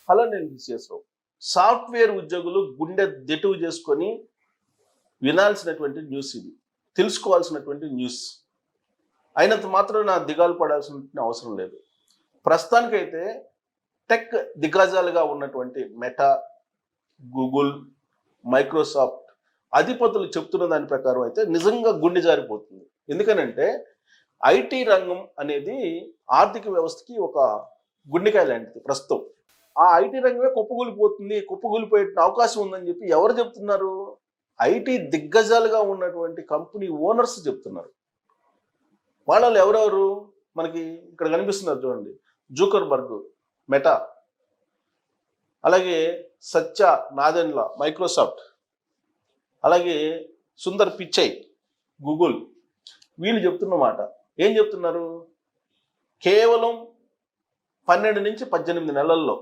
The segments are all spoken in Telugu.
హలో నేను విశ్వేశ్వరరావు. సాఫ్ట్వేర్ ఉద్యోగులు గుండె దిటువు చేసుకొని వినాల్సినటువంటి న్యూస్ ఇది, తెలుసుకోవాల్సినటువంటి న్యూస్. అయినంత మాత్రం నా దిగాలు పడాల్సిన అవసరం లేదు. ప్రస్తుతానికైతే టెక్ దిగ్గజాలుగా ఉన్నటువంటి మెటా, గూగుల్, మైక్రోసాఫ్ట్ అధిపతులు చెప్తున్న దాని ప్రకారం అయితే నిజంగా గుండె జారిపోతుంది. ఎందుకనంటే ఐటీ రంగం అనేది ఆర్థిక వ్యవస్థకి ఒక గుండెకాయ లాంటిది. ప్రస్తుతం ఆ ఐటీ రంగమే కుప్పగూలిపోయే అవకాశం ఉందని చెప్పి ఎవరు చెప్తున్నారు? ఐటీ దిగ్గజాలుగా ఉన్నటువంటి కంపెనీ ఓనర్స్ చెప్తున్నారు. వాళ్ళు ఎవరెవరు మనకి ఇక్కడ కనిపిస్తున్నారు చూడండి. జూకర్బర్గ్ మెటా, అలాగే సత్య నాదెన్ల మైక్రోసాఫ్ట్, అలాగే సుందర్ పిచ్చై గూగుల్. వీళ్ళు చెప్తున్న మాట ఏం చెప్తున్నారు? కేవలం 12 నుంచి 18 నెలల్లో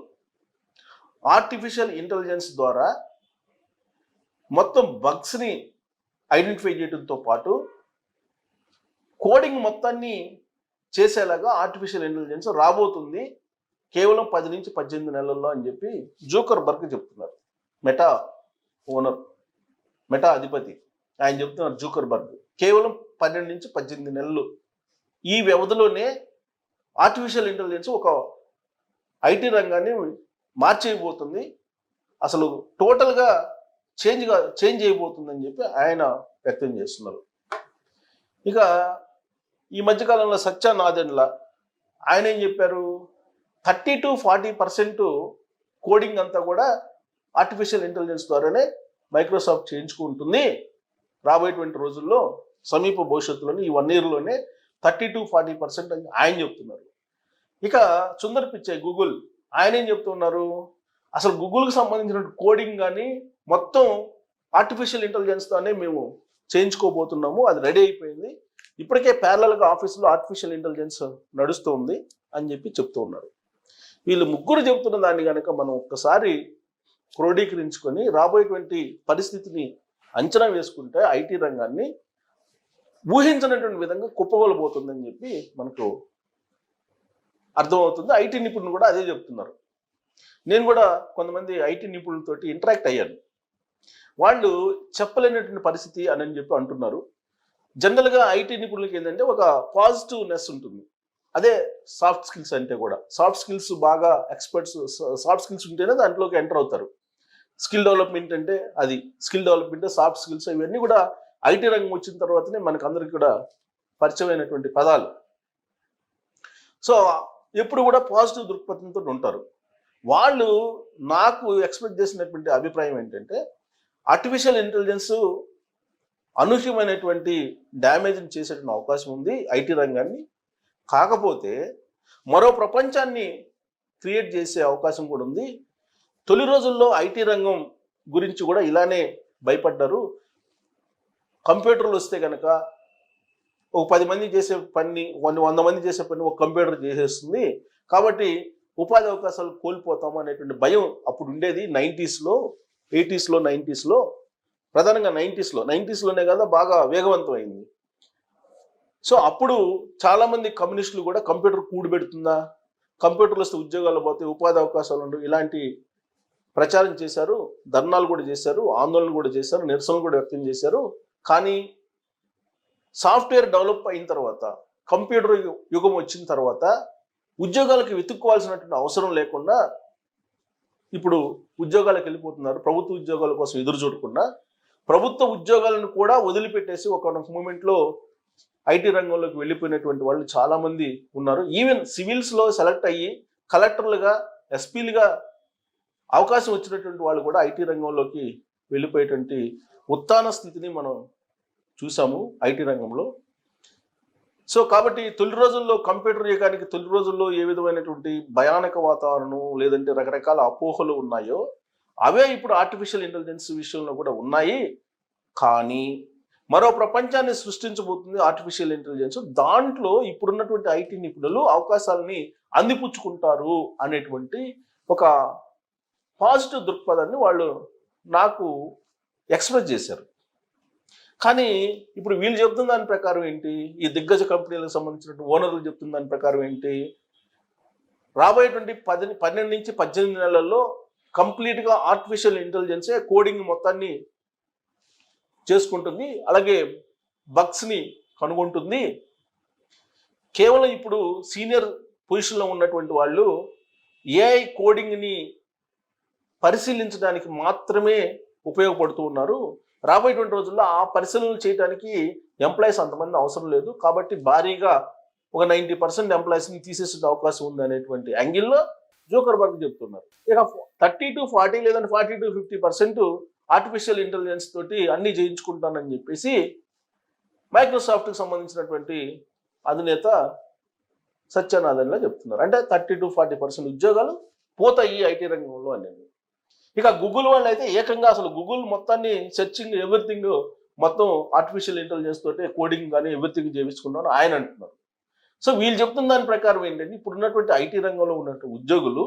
ఆర్టిఫిషియల్ ఇంటెలిజెన్స్ ద్వారా మొత్తం బగ్స్ని ఐడెంటిఫై చేయడంతో పాటు కోడింగ్ మొత్తాన్ని చేసేలాగా ఆర్టిఫిషియల్ ఇంటెలిజెన్స్ రాబోతుంది కేవలం 10 నుంచి 18 నెలల్లో అని చెప్పి జూకర్బర్గ్ చెప్తున్నారు. మెటా ఓనర్, మెటా అధిపతి ఆయన చెప్తున్నారు. జూకర్బర్గ్ కేవలం 12 నుంచి 18 నెలలు ఈ వ్యవధిలోనే ఆర్టిఫిషియల్ ఇంటెలిజెన్స్ ఒక ఐటీ రంగాన్ని మార్చేయబోతుంది, అసలు టోటల్గా చేంజ్ అయిపోతుందని చెప్పి ఆయన వ్యక్తం చేస్తున్నారు. ఇక ఈ మధ్యకాలంలో సత్య నాదెన్ల ఆయన ఏం చెప్పారు? 30 to 40% కోడింగ్ అంతా కూడా ఆర్టిఫిషియల్ ఇంటెలిజెన్స్ ద్వారానే మైక్రోసాఫ్ట్ చేయించుకుంటుంది రాబోయేటువంటి రోజుల్లో, సమీప భవిష్యత్తులోనే, ఈ 1 yearలోనే 30 to 40% అని ఆయన చెప్తున్నారు. ఇక సుందర్ పిచ్చై గూగుల్ ఆయన ఏం చెప్తున్నారు? అసలు గూగుల్కి సంబంధించిన కోడింగ్ కానీ మొత్తం ఆర్టిఫిషియల్ ఇంటెలిజెన్స్తోనే మేము చేయించుకోబోతున్నాము, అది రెడీ అయిపోయింది, ఇప్పటికే ప్యారలల్గా ఆఫీసులో ఆర్టిఫిషియల్ ఇంటెలిజెన్స్ నడుస్తుంది అని చెప్పి చెప్తూ ఉన్నారు. వీళ్ళు ముగ్గురు చెబుతున్న దాన్ని కనుక మనం ఒక్కసారి క్రోడీకరించుకొని రాబోయేటువంటి పరిస్థితిని అంచనా వేసుకుంటే ఐటీ రంగాన్ని ఊహించినటువంటి విధంగా కుప్పగొలబోతుందని చెప్పి మనకు అర్థమవుతుంది. ఐటీ నిపుణులు కూడా అదే చెప్తున్నారు. నేను కూడా కొంతమంది ఐటీ నిపుణులతోటి ఇంటరాక్ట్ అయ్యాను. వాళ్ళు చెప్పలేనటువంటి పరిస్థితి అని చెప్పి అంటున్నారు. జనరల్గా ఐటీ నిపుణులకి ఏంటంటే ఒక పాజిటివ్నెస్ ఉంటుంది. అదే సాఫ్ట్ స్కిల్స్ అంటే కూడా సాఫ్ట్ స్కిల్స్ బాగా ఎక్స్పర్ట్స్ సాఫ్ట్ స్కిల్స్ ఉంటేనే దాంట్లోకి ఎంటర్ అవుతారు. స్కిల్ డెవలప్మెంట్ అంటే అది, స్కిల్ డెవలప్మెంట్, సాఫ్ట్ స్కిల్స్ ఇవన్నీ కూడా ఐటీ రంగం వచ్చిన తర్వాతనే మనకు అందరికి కూడా పరిచయమైనటువంటి పదాలు. సో ఎప్పుడు కూడా పాజిటివ్ దృక్పథంతో ఉంటారు వాళ్ళు. నాకు ఎక్స్పెక్ట్ చేసినటువంటి అభిప్రాయం ఏంటంటే ఆర్టిఫిషియల్ ఇంటెలిజెన్స్ అనూహ్యమైనటువంటి డ్యామేజ్ని చేసేటువంటి అవకాశం ఉంది ఐటీ రంగాన్ని. కాకపోతే మరో ప్రపంచాన్ని క్రియేట్ చేసే అవకాశం కూడా ఉంది. తొలి రోజుల్లో ఐటీ రంగం గురించి కూడా ఇలానే భయపడ్డారు. కంప్యూటర్లు వస్తే కనుక ఒక 10 మంది చేసే పని 100 మంది చేసే పని ఒక కంప్యూటర్ చేసేస్తుంది, కాబట్టి ఉపాధి అవకాశాలు కోల్పోతాము అనేటువంటి భయం అప్పుడు ఉండేది. 90sలో 80sలో 90sలో, ప్రధానంగా 90sలోనే కదా బాగా వేగవంతమైంది. సో అప్పుడు చాలామంది కమ్యూనిస్టులు కూడా కంప్యూటర్ కూడిపెడుతుందా, కంప్యూటర్లు వస్తే ఉద్యోగాలు పోతే ఉపాధి అవకాశాలు ఉండవు, ఇలాంటి ప్రచారం చేశారు, ధర్నాలు కూడా చేశారు, ఆందోళనలు కూడా చేశారు, నిరసనలు కూడా వ్యక్తం చేశారు. కానీ సాఫ్ట్వేర్ డెవలప్ అయిన తర్వాత, కంప్యూటర్ యుగం వచ్చిన తర్వాత ఉద్యోగాలకు వెతుక్కోవాల్సినటువంటి అవసరం లేకుండా ఇప్పుడు ఉద్యోగాలకు వెళ్ళిపోతున్నారు. ప్రభుత్వ ఉద్యోగాల కోసం ఎదురు చూడకుండా ప్రభుత్వ ఉద్యోగాలను కూడా వదిలిపెట్టేసి ఒక మూమెంట్లో ఐటీ రంగంలోకి వెళ్ళిపోయినటువంటి వాళ్ళు చాలామంది ఉన్నారు. ఈవెన్ సివిల్స్లో సెలెక్ట్ అయ్యి కలెక్టర్లుగా, ఎస్పీలుగా అవకాశం వచ్చినటువంటి వాళ్ళు కూడా ఐటీ రంగంలోకి వెళ్ళిపోయేటువంటి ఉత్థాన స్థితిని మనం చూసాము ఐటీ రంగంలో. సో కాబట్టి తొలి రోజుల్లో కంప్యూటర్ యుగానికి తొలి రోజుల్లో ఏ విధమైనటువంటి భయానక వాతావరణం లేదంటే రకరకాల అపోహలు ఉన్నాయో అవే ఇప్పుడు ఆర్టిఫిషియల్ ఇంటెలిజెన్స్ విషయంలో కూడా ఉన్నాయి. కానీ మరో ప్రపంచాన్ని సృష్టించబోతుంది ఆర్టిఫిషియల్ ఇంటెలిజెన్స్. దాంట్లో ఇప్పుడున్నటువంటి ఐటీ నిపుణులు అవకాశాలని అందిపుచ్చుకుంటారు అనేటువంటి ఒక పాజిటివ్ దృక్పథాన్ని వాళ్ళు నాకు ఎక్స్ప్రెస్ చేశారు. కానీ ఇప్పుడు వీళ్ళు చెప్తున్న దాని ప్రకారం ఏంటి? ఈ దిగ్గజ కంపెనీలకు సంబంధించిన ఓనర్లు చెప్తున్న దాని ప్రకారం ఏంటి? రాబోయేటువంటి 12 నుంచి 18 నెలల్లో కంప్లీట్గా ఆర్టిఫిషియల్ ఇంటెలిజెన్సే కోడింగ్ మొత్తాన్ని చేసుకుంటుంది, అలాగే బగ్స్ని కనుగొంటుంది. కేవలం ఇప్పుడు సీనియర్ పొజిషన్లో ఉన్నటువంటి వాళ్ళు ఏఐ కోడింగ్ని పరిశీలించడానికి మాత్రమే ఉపయోగపడుతూ ఉన్నారు. రాబోయేటువంటి రోజుల్లో ఆ పరిశీలనలు చేయడానికి ఎంప్లాయీస్ అంతమంది అవసరం లేదు, కాబట్టి భారీగా ఒక 90% ఎంప్లాయీస్ని తీసేసే అవకాశం ఉంది అనేటువంటి యాంగిల్లో జోకర్బర్గ్ చెప్తున్నారు. ఇక 30 to 40 లేదంటే 40 to 50% ఆర్టిఫిషియల్ ఇంటెలిజెన్స్ తోటి అన్ని చేయించుకుంటానని చెప్పేసి మైక్రోసాఫ్ట్కి సంబంధించినటువంటి అధినేత సత్యనారాయణలా చెప్తున్నారు. అంటే 30 to 40% ఉద్యోగాలు పోతాయి ఐటీ రంగంలో అనేది. ఇక గూగుల్ వాళ్ళు అయితే ఏకంగా అసలు గూగుల్ మొత్తాన్ని సెర్చింగ్ ఎవ్రీథింగ్ మొత్తం ఆర్టిఫిషియల్ ఇంటెలిజెన్స్ తోటి కోడింగ్ కానీ ఎవ్రీథింగ్ చేయించుకుంటామని ఆయన అంటున్నారు. సో వీళ్ళు చెప్తున్న దాని ప్రకారం ఏంటంటే ఇప్పుడు ఉన్నటువంటి ఐటీ రంగంలో ఉన్నటువంటి ఉద్యోగులు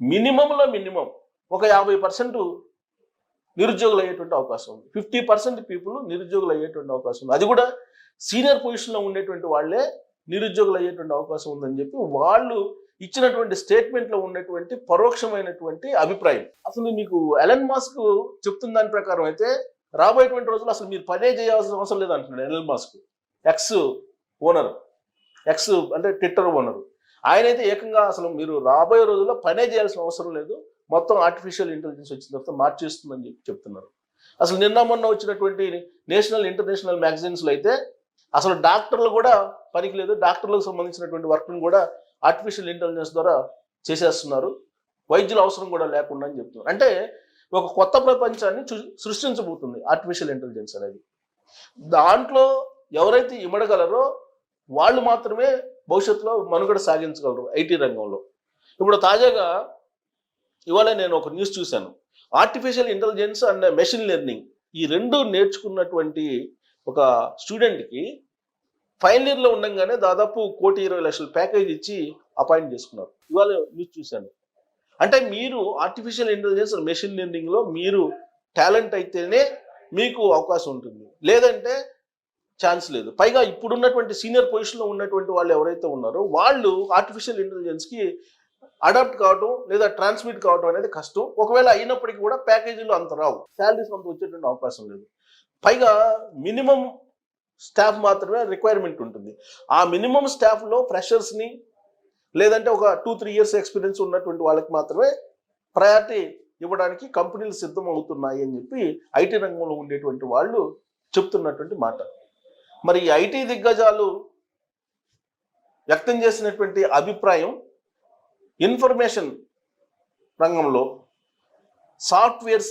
మినిమంలో మినిమం ఒక 50% నిరుద్యోగులు అయ్యేటువంటి అవకాశం ఉంది. 50% పీపుల్ నిరుద్యోగులు అయ్యేటువంటి అవకాశం ఉంది. అది కూడా సీనియర్ పొజిషన్లో ఉండేటువంటి వాళ్ళే నిరుద్యోగులు అయ్యేటువంటి అవకాశం ఉందని చెప్పి వాళ్ళు ఇచ్చినటువంటి స్టేట్మెంట్లో ఉన్నటువంటి పరోక్షమైనటువంటి అభిప్రాయం. అసలు మీకు ఎలన్ మాస్క్ చెప్తున్న దాని ప్రకారం అయితే రాబోయేటువంటి రోజులు అసలు మీరు పనే చేయాల్సిన అవసరం లేదు అంటున్నాడు ఎలన్ మాస్క్, ఎక్స్ అంటే ట్విట్టర్ ఓనరు. ఆయనైతే ఏకంగా అసలు మీరు రాబోయే రోజుల్లో పనే చేయాల్సిన అవసరం లేదు, మొత్తం ఆర్టిఫిషియల్ ఇంటెలిజెన్స్ వచ్చిన తర్వాత మార్చేస్తుందని చెప్పి చెప్తున్నారు. అసలు నిన్న మొన్న వచ్చినటువంటి నేషనల్ ఇంటర్నేషనల్ మ్యాగజైన్స్లో అయితే అసలు డాక్టర్లు కూడా పనికి లేదు, డాక్టర్లకు సంబంధించినటువంటి వర్క్ను కూడా ఆర్టిఫిషియల్ ఇంటెలిజెన్స్ ద్వారా చేసేస్తున్నారు, వైద్యుల అవసరం కూడా లేకుండా అని చెప్తున్నారు. అంటే ఒక కొత్త ప్రపంచాన్ని సృష్టించబోతుంది ఆర్టిఫిషియల్ ఇంటెలిజెన్స్ అనేది. దాంట్లో ఎవరైతే ఇమడగలరో వాళ్ళు మాత్రమే భవిష్యత్తులో మనుగడ సాగించగలరు ఐటీ రంగంలో. ఇప్పుడు తాజాగా ఇవాళ నేను ఒక న్యూస్ చూశాను. Artificial intelligence and machine learning ఈ రెండు నేర్చుకున్నటువంటి ఒక స్టూడెంట్కి ఫైనల్ ఇయర్లో ఉండగానే దాదాపు 1,20,00,000 ప్యాకేజ్ ఇచ్చి అపాయింట్ చేసుకున్నారు. ఇవాళ న్యూస్ చూశాను. అంటే మీరు ఆర్టిఫిషియల్ ఇంటెలిజెన్స్ మెషిన్ లెర్నింగ్లో మీరు టాలెంట్ అయితేనే మీకు అవకాశం ఉంటుంది, లేదంటే ఛాన్స్ లేదు. పైగా ఇప్పుడున్నటువంటి సీనియర్ పొజిషన్లో ఉన్నటువంటి వాళ్ళు ఎవరైతే ఉన్నారో వాళ్ళు ఆర్టిఫిషియల్ ఇంటెలిజెన్స్కి అడాప్ట్ కావడం లేదా ట్రాన్స్మిట్ కావడం అనేది కష్టం. ఒకవేళ అయినప్పటికీ కూడా ప్యాకేజీలు అంత రావు, శాలరీస్ అంత వచ్చేటువంటి అవకాశం లేదు. పైగా మినిమం స్టాఫ్ మాత్రమే రిక్వైర్మెంట్ ఉంటుంది. ఆ మినిమం స్టాఫ్లో ఫ్రెషర్స్ని లేదంటే ఒక 2-3 years ఎక్స్పీరియన్స్ ఉన్నటువంటి వాళ్ళకి మాత్రమే ప్రయారిటీ ఇవ్వడానికి కంపెనీలు సిద్ధం అవుతున్నాయి అని చెప్పి ఐటీ రంగంలో ఉండేటువంటి వాళ్ళు చెప్తున్నటువంటి మాట. మరి ఈ ఐటీ దిగ్గజాలు వ్యక్తం చేసినటువంటి అభిప్రాయం ఇన్ఫర్మేషన్ రంగంలో సాఫ్ట్వేర్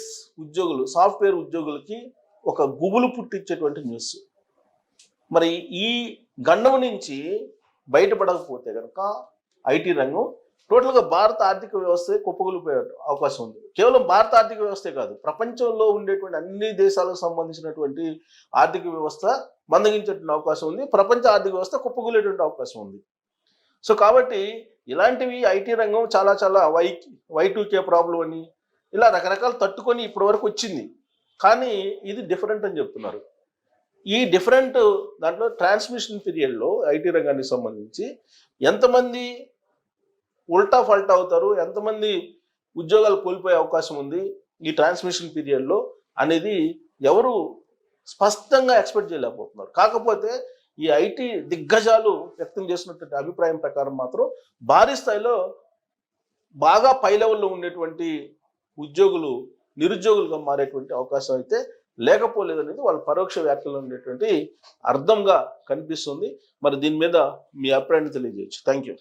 ఉద్యోగులకి ఒక గుబులు పుట్టించేటువంటి న్యూస్. మరి ఈ గండం నుంచి బయటపడకపోతే కనుక ఐటీ రంగం టోటల్గా భారత ఆర్థిక వ్యవస్థ కుప్పకూలిపోయే అవకాశం ఉంది. కేవలం భారత ఆర్థిక వ్యవస్థే కాదు, ప్రపంచంలో ఉండేటువంటి అన్ని దేశాలకు సంబంధించినటువంటి ఆర్థిక వ్యవస్థ మందగించేటువంటి అవకాశం ఉంది, ప్రపంచ ఆర్థిక వ్యవస్థ కుప్పకూలేటువంటి అవకాశం ఉంది. సో కాబట్టి ఇలాంటివి ఐటీ రంగం చాలా చాలా Y2K ప్రాబ్లం అని ఇలా రకరకాలు తట్టుకొని ఇప్పటి వరకు వచ్చింది. కానీ ఇది డిఫరెంట్ అని చెప్తున్నారు. ఈ డిఫరెంట్ దాంట్లో ట్రాన్స్మిషన్ పీరియడ్లో ఐటీ రంగానికి సంబంధించి ఎంతమంది ఉల్టా ఫల్టా అవుతారు, ఎంతమంది ఉద్యోగాలు కోల్పోయే అవకాశం ఉంది ఈ ట్రాన్స్మిషన్ పీరియడ్లో అనేది ఎవరు స్పష్టంగా ఎక్స్పెక్ట్ చేయలేకపోతున్నారు. కాకపోతే ఈ ఐటీ దిగ్గజాలు వ్యక్తం చేసినటువంటి అభిప్రాయం ప్రకారం మాత్రం భారీ స్థాయిలో బాగా పై లెవెల్లో ఉండేటువంటి ఉద్యోగులు నిరుద్యోగులుగా మారేటువంటి అవకాశం అయితే లేకపోలేదనేది వాళ్ళ పరోక్ష వ్యాఖ్యలో ఉండేటువంటి అర్థంగా కనిపిస్తుంది. మరి దీని మీద మీ అభిప్రాయాన్ని తెలియజేయచ్చు. Thank you.